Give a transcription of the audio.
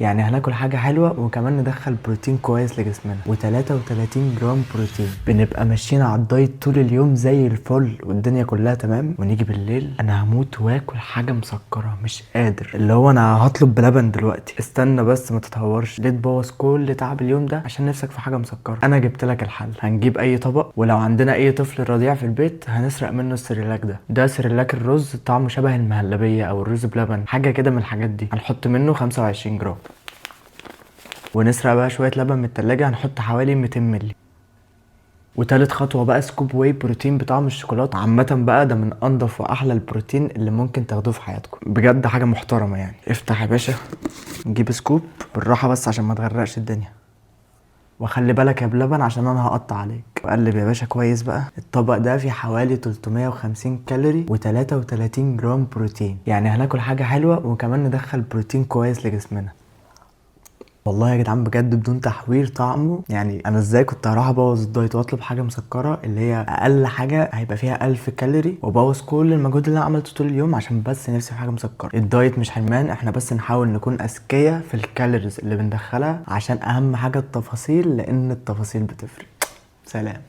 يعني هناكل حاجة حلوة وكمان ندخل بروتين كويس لجسمنا و33 جرام بروتين. بنبقى ماشيين على الدايت طول اليوم زي الفل والدنيا كلها تمام، ونيجي بالليل انا هموت واكل حاجة مسكرة، مش قادر، اللي هو انا هطلب بلبن دلوقتي. استنى بس ما تتهورش، ليه تبوظ كل تعب اليوم ده عشان نفسك في حاجة مسكرة؟ انا جبت لك الحل. هنجيب اي طبق، ولو عندنا اي طفل رضيع في البيت هنسرق منه السريلاك ده سريلاك الرز، طعمه شبه المهلبية او الرز بلبن، حاجة كده من الحاجات دي. هنحط منه 25 جرام، ونسرق بقى شويه لبن من التلاجة، هنحط حوالي 200 مللي. وتالت خطوه بقى سكوب واي بروتين بطعم الشوكولاته. عامه بقى ده من انضف واحلى البروتين اللي ممكن تاخدوه في حياتكم، بجد حاجه محترمه يعني. افتح يا باشا، نجيب سكوب بالراحه بس عشان ما تغرقش الدنيا، وخلي بالك يا بلبن عشان انا هقطع عليك. وقلب يا باشا كويس بقى. الطبق ده فيه حوالي 350 كالوري و33 جرام بروتين، يعني هناكل حاجه حلوه وكمان ندخل بروتين كويس لجسمنا. والله يا جدعان بجد بدون تحوير طعمه، يعني انا ازاي كنت هروح ابوظ الدايت واطلب حاجه مسكره اللي هي اقل حاجه هيبقى فيها 1000 كالوري، وابوظ كل المجهود اللي انا عملته طول اليوم عشان بس نفسي في حاجه مسكره. الدايت مش حرمان، احنا بس نحاول نكون اذكياء في الكالوريز اللي بندخلها، عشان اهم حاجه التفاصيل، لان التفاصيل بتفرق. سلام.